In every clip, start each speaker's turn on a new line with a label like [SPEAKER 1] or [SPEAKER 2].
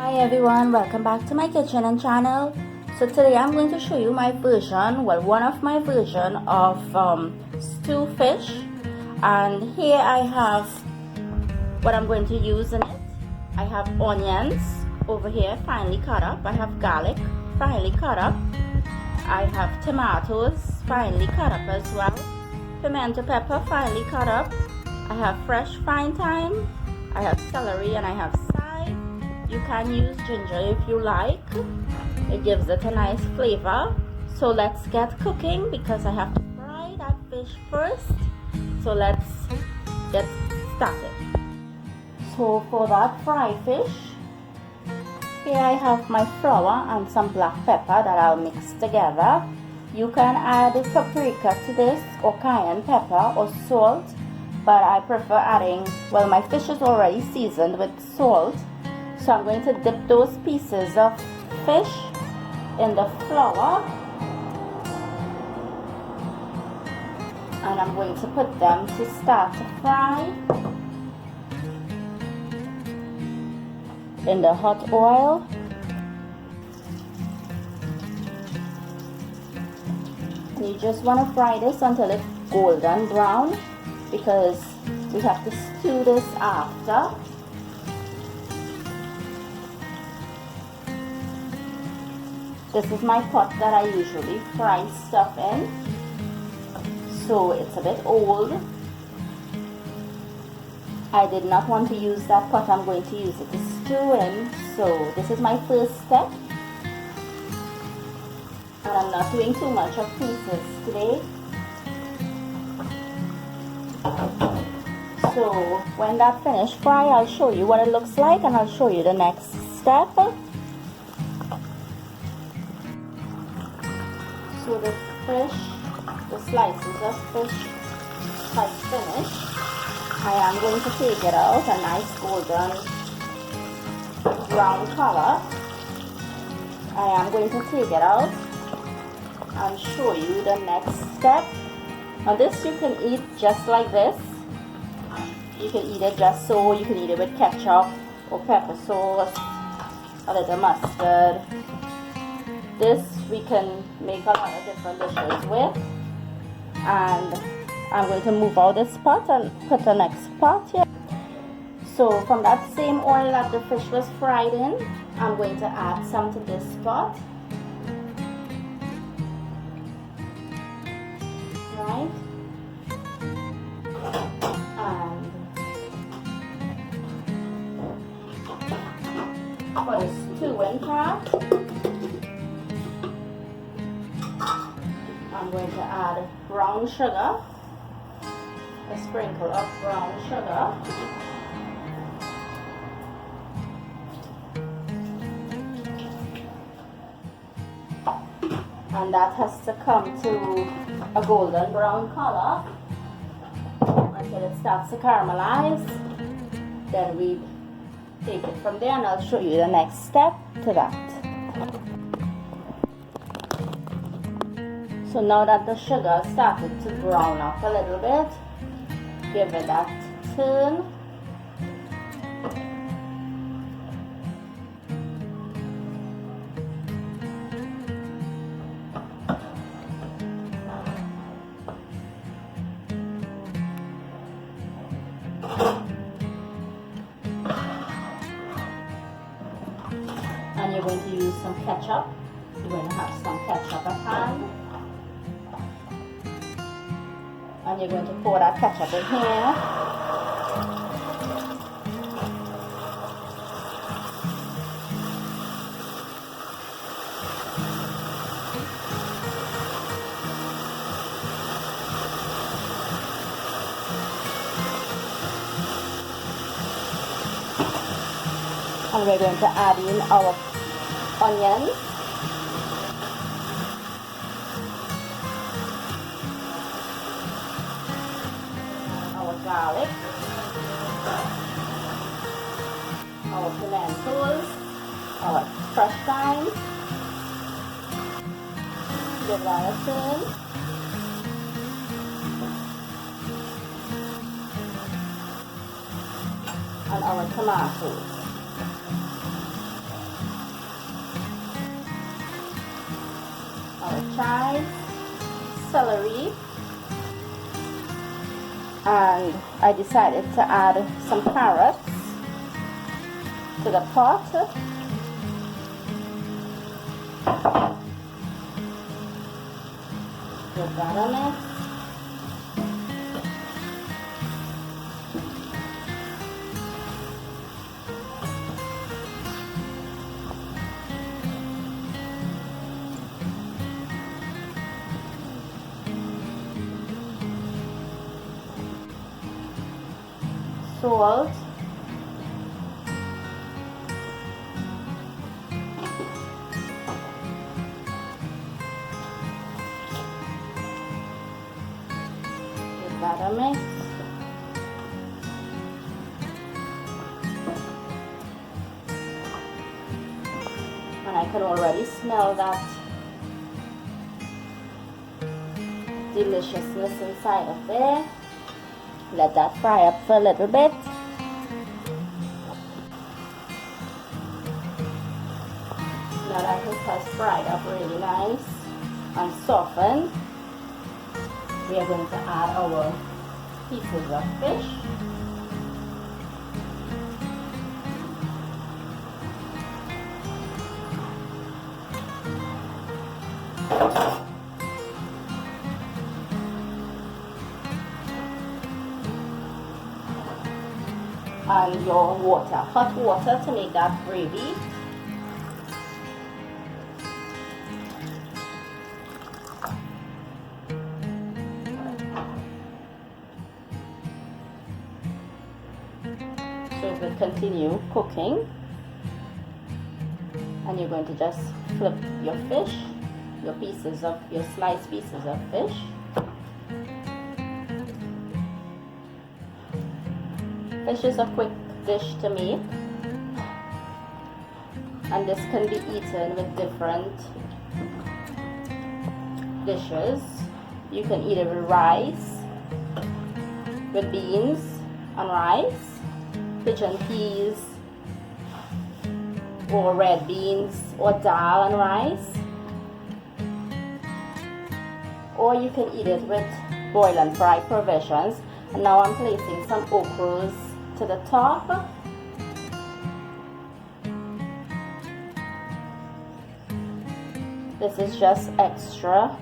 [SPEAKER 1] Hi everyone, welcome back to my kitchen and channel. So today I'm going to show you my version, one of my version of stew fish. And here I have what I'm going to use in it. I have onions over here finely cut up. I have garlic finely cut up. I have tomatoes finely cut up as well. Pimento pepper finely cut up. I have fresh fine thyme. I have celery and I have thyme. You can use ginger if you like. It gives it a nice flavor. So let's get cooking because I have to fry that fish first. So let's get started. So for that fried fish, here I have my flour and some black pepper that I'll mix together. You can add paprika to this or cayenne pepper or salt, but I prefer adding, well, my fish is already seasoned with salt. So I'm going to dip those pieces of fish in the flour and I'm going to put them to start to fry in the hot oil. You just want to fry this until it's golden brown because we have to stew this after. This is my pot that I usually fry stuff in, so it's a bit old. I did not want to use that pot. I'm going to use it to stew in, so this is my first step. And I'm not doing too much of pieces today. So when that finished fry, I'll show you what it looks like and I'll show you the next step. So the fish, the slices of fish have finished. I am going to take it out, a nice golden brown color. I am going to take it out and show you the next step. Now this you can eat just like this. You can eat it just so, you can eat it with ketchup or pepper sauce, a little mustard. This we can make a lot of different dishes with. And I'm going to move out this pot and put the next pot here. So from that same oil that the fish was fried in, I'm going to add some to this pot. Right? And for the stewing part, I'm going to add brown sugar, a sprinkle of brown sugar, and that has to come to a golden brown color until it starts to caramelize. Then we take it from there and I'll show you the next step to that. So now that the sugar started to brown up a little bit, give it that turn. And you're going to use some ketchup. You're going to have some ketchup at hand. And you're going to pour that ketchup in here. And we're going to add in our onions. Garlic, our pimentos, our fresh thyme, give that a turn, and our tomatoes. chives, celery, and I decided to add some carrots to the pot. Give that a mix. Salt, give that a mix. And I can already smell that deliciousness inside of there. Let that fry up for a little bit. Now that it has fried up really nice and softened, we are going to add our pieces of fish. And your water, hot water to make that gravy. So it will continue cooking, and you're going to just flip your fish, your sliced pieces of fish. Fish is a quick dish to make, and this can be eaten with different dishes. You can eat it with rice, with beans and rice, pigeon peas, or red beans, or dal and rice. Or you can eat it with boil and fry provisions. And now I'm placing some ochros to the top. This is just extra.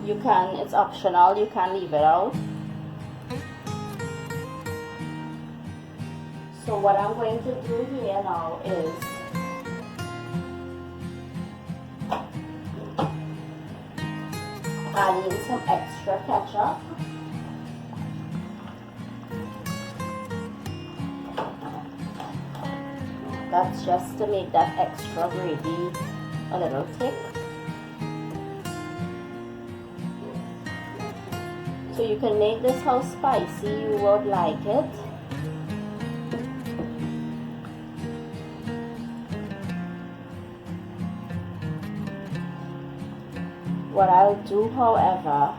[SPEAKER 1] It's optional, you can leave it out. So what I'm going to do here now is add in some extra ketchup. That's just to make that extra gravy a little thick. So you can make this how spicy you would like it. What I'll do, however,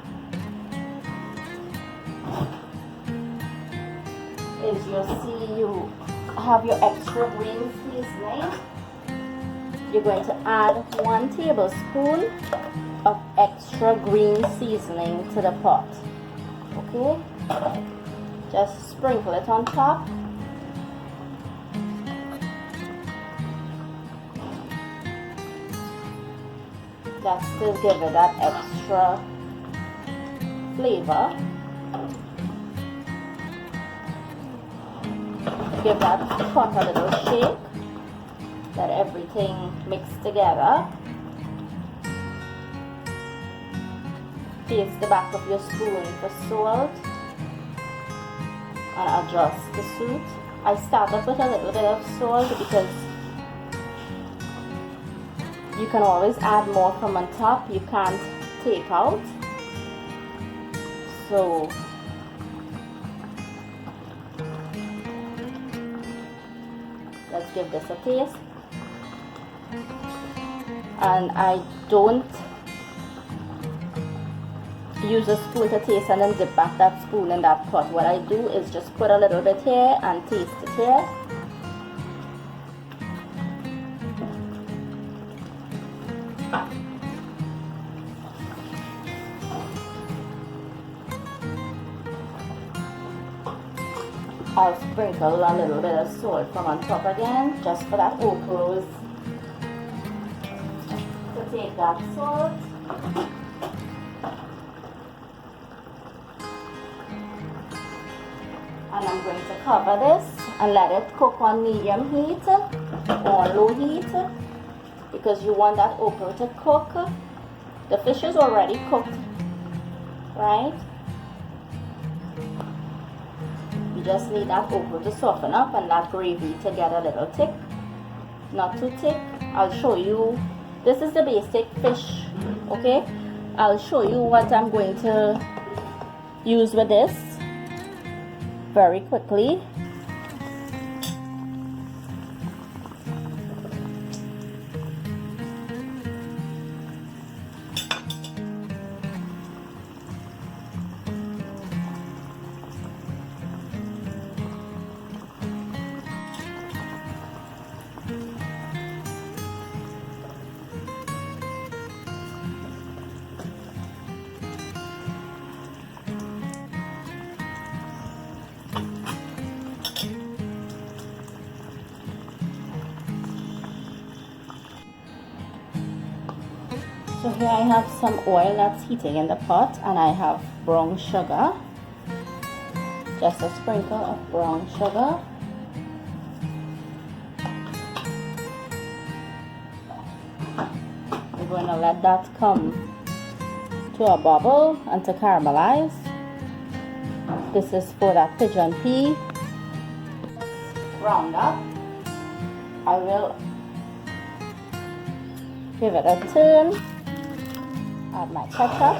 [SPEAKER 1] is you have your extra green seasoning. You're going to add 1 tablespoon of extra green seasoning to the pot. Okay? Just sprinkle it on top. That's to give it that extra flavor. Give that pot a little shake, let everything mix together. Taste the back of your spoon for salt and adjust the salt. I started with a little bit of salt because you can always add more from on top. You can't take out. So let's give this a taste. And I don't use a spoon to taste and then dip back that spoon in that pot. What I do is just put a little bit here and taste it here. I'll sprinkle a little bit of salt from on top again, just for that ochros to take that salt. And I'm going to cover this and let it cook on medium heat or low heat, because you want that ochro to cook. The fish is already cooked, right? You just need that ochro to soften up and that gravy to get a little thick, not too thick. I'll show you. This is the basic fish, okay? I'll show you what I'm going to use with this very quickly. So here I have some oil that's heating in the pot, and I have brown sugar, just a sprinkle of brown sugar. We're going to let that come to a bubble and to caramelize. This is for that pigeon pea. Round up. I will give it a turn. Add my ketchup.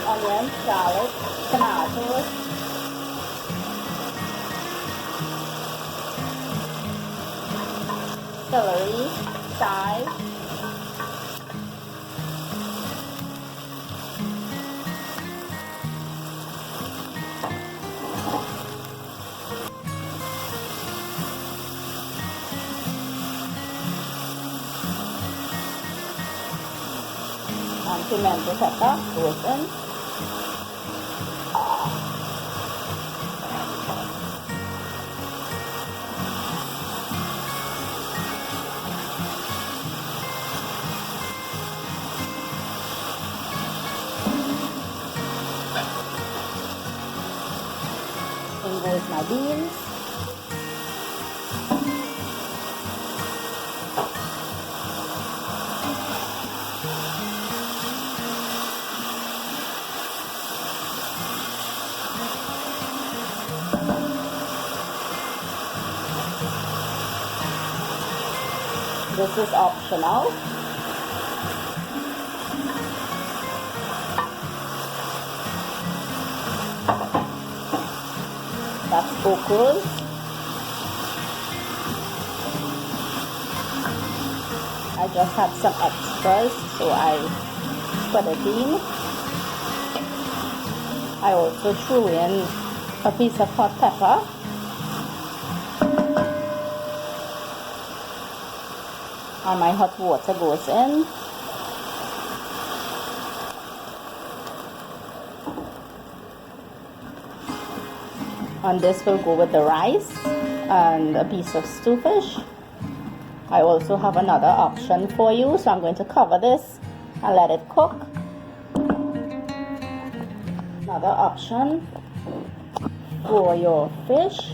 [SPEAKER 1] Onion, garlic, tomatoes. Celery, chives. And pimento pepper, roasted. In goes my beans. This is optional. That's ochros. I just had some extras, so I put it in. I also threw in a piece of hot pepper. And my hot water goes in. And this will go with the rice and a piece of stew fish. I also have another option for you, so I'm going to cover this and let it cook. Another option for your fish.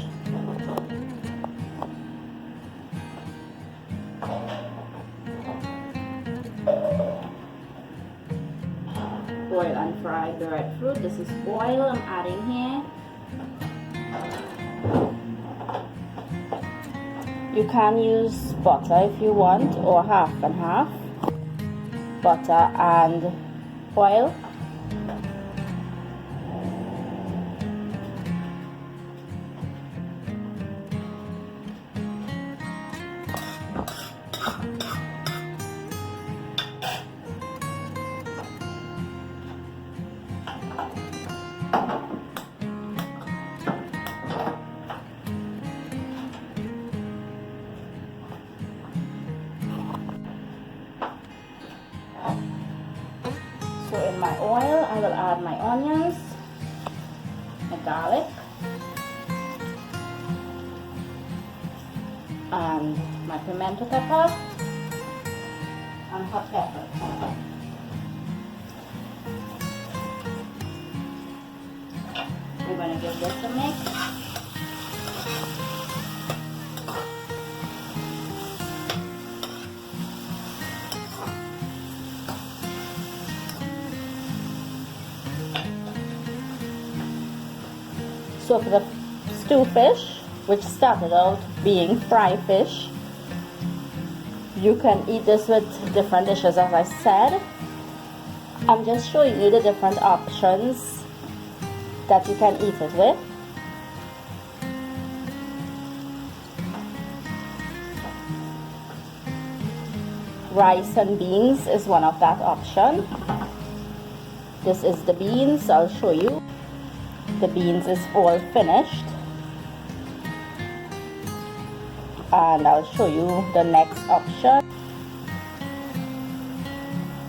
[SPEAKER 1] Boil and fry breadfruit. This is oil I'm adding here. You can use butter if you want, or half and half. Butter and oil. my oil, I will add my onions, my garlic, and my pimento pepper and hot pepper. We're going to give this a mix. So for the stew fish, which started out being fry fish, you can eat this with different dishes, as I said. I'm just showing you the different options that you can eat it with. Rice and beans is one of that option. This is the beans. I'll show you. The beans is all finished, and I'll show you the next option.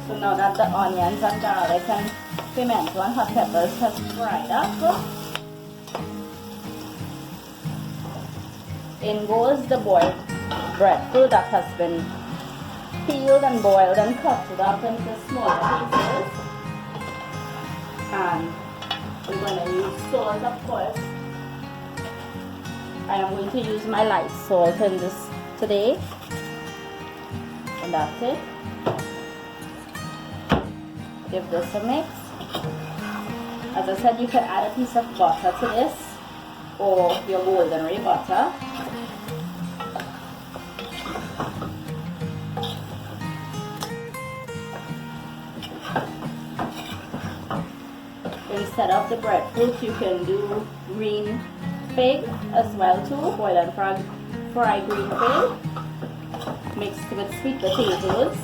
[SPEAKER 1] So now that the onions and garlic and pimento and hot peppers have fried up, in goes the boiled breadfruit that has been peeled and boiled and cut it up into smaller pieces. And we're going to use salt, of course. I am going to use my light salt in this today. And that's it. Give this a mix. As I said, you can add a piece of butter to this, or your golden butter. Instead of the breadfruit, you can do green fig as well too, boil and fry green fig mixed with sweet potatoes,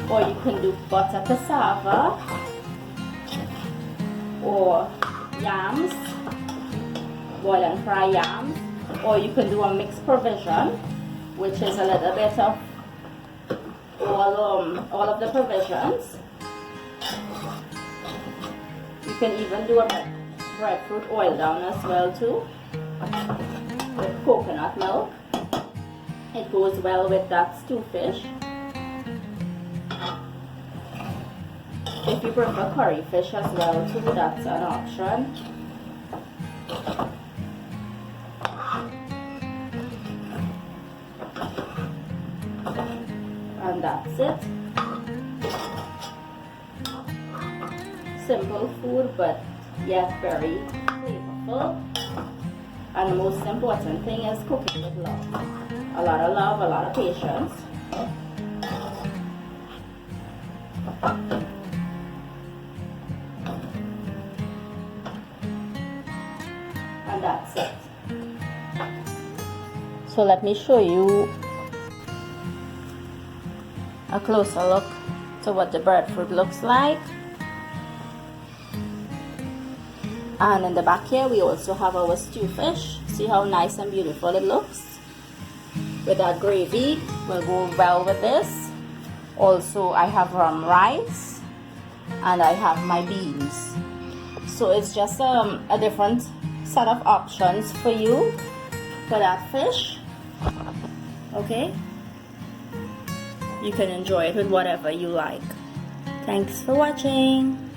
[SPEAKER 1] or you can do butter cassava or yams, boil and fry yams, or you can do a mixed provision, which is a little bit of all of the provisions. You can even do a breadfruit oil down as well too, with coconut milk. It goes well with that stew fish. If you prefer curry fish as well too, that's an option. And that's it. Simple food, but yet very flavorful. And the most important thing is cooking with love. A lot of love, a lot of patience. And that's it. So let me show you a closer look to what the breadfruit looks like. And in the back here we also have our stew fish. See how nice and beautiful it looks? With that gravy will go well with this. Also I have rice and I have my beans. So it's just a different set of options for you for that fish. Okay? You can enjoy it with whatever you like. Thanks for watching.